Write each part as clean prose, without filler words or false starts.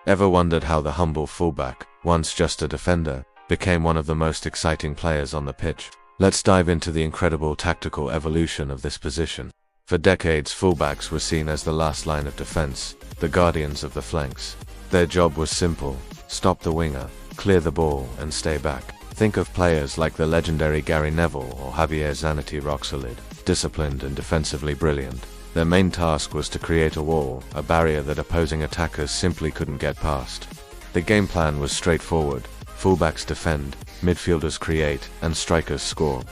Ever wondered how the humble fullback, once just a defender, became one of the most exciting players on the pitch? Let's dive into the incredible tactical evolution of this position. For decades, fullbacks were seen as the last line of defense, the guardians of the flanks. Their job was simple: stop the winger, clear the ball, and stay back. Think of players like the legendary Gary Neville or Javier Zanetti, rock solid, disciplined and defensively brilliant. Their main task was to create a wall, a barrier that opposing attackers simply couldn't get past. The game plan was straightforward: fullbacks defend, midfielders create, and strikers score.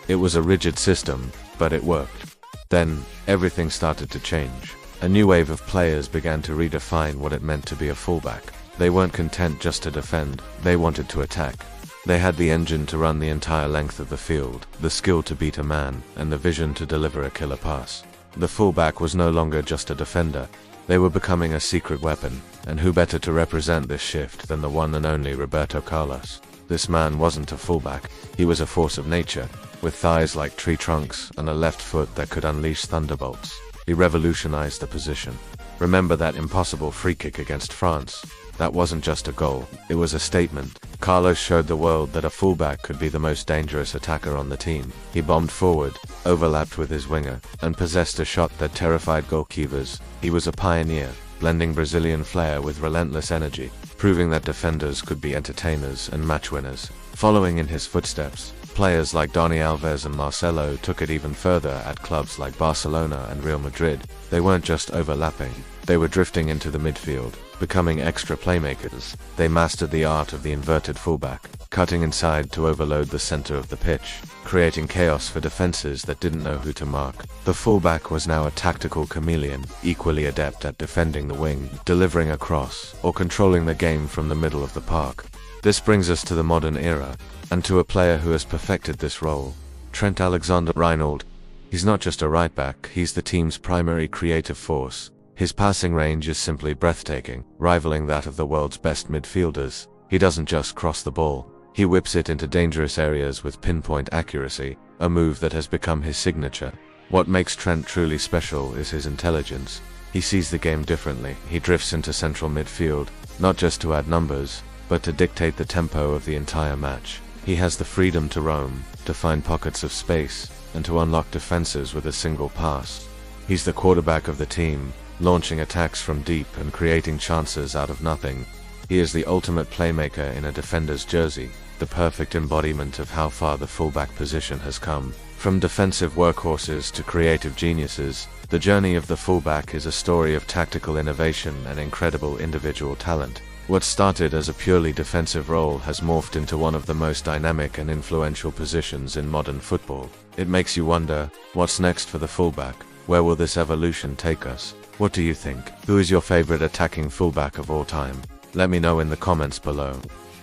It was a rigid system, but it worked. Then, everything started to change. A new wave of players began to redefine what it meant to be a fullback. They weren't content just to defend, they wanted to attack. They had the engine to run the entire length of the field, the skill to beat a man, and the vision to deliver a killer pass. The fullback was no longer just a defender. They were becoming a secret weapon, and who better to represent this shift than the one and only Roberto Carlos? This man wasn't a fullback, he was a force of nature, with thighs like tree trunks and a left foot that could unleash thunderbolts. He revolutionized the position. Remember that impossible free kick against France? That wasn't just a goal, it was a statement. Carlos showed the world that a fullback could be the most dangerous attacker on the team. He bombed forward, overlapped with his winger, and possessed a shot that terrified goalkeepers. He was a pioneer, blending Brazilian flair with relentless energy, proving that defenders could be entertainers and match winners. Following in his footsteps, players like Dani Alves and Marcelo took it even further at clubs like Barcelona and Real Madrid. They weren't just overlapping, they were drifting into the midfield, becoming extra playmakers. They mastered the art of the inverted fullback, cutting inside to overload the center of the pitch, creating chaos for defenses that didn't know who to mark. The fullback was now a tactical chameleon, equally adept at defending the wing, delivering a cross, or controlling the game from the middle of the park. This brings us to the modern era, and to a player who has perfected this role: Trent Alexander-Arnold. He's not just a right back, he's the team's primary creative force. His passing range is simply breathtaking, rivaling that of the world's best midfielders. He doesn't just cross the ball, he whips it into dangerous areas with pinpoint accuracy, a move that has become his signature. What makes Trent truly special is his intelligence. He sees the game differently. He drifts into central midfield, not just to add numbers, but to dictate the tempo of the entire match. He has the freedom to roam, to find pockets of space, and to unlock defenses with a single pass. He's the quarterback of the team, launching attacks from deep and creating chances out of nothing. He is the ultimate playmaker in a defender's jersey, the perfect embodiment of how far the fullback position has come. From defensive workhorses to creative geniuses, the journey of the fullback is a story of tactical innovation and incredible individual talent. What started as a purely defensive role has morphed into one of the most dynamic and influential positions in modern football. It makes you wonder, what's next for the fullback? Where will this evolution take us? What do you think? Who is your favorite attacking fullback of all time? Let me know in the comments below.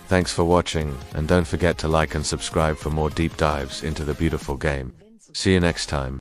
Thanks for watching, and don't forget to like and subscribe for more deep dives into the beautiful game. See you next time.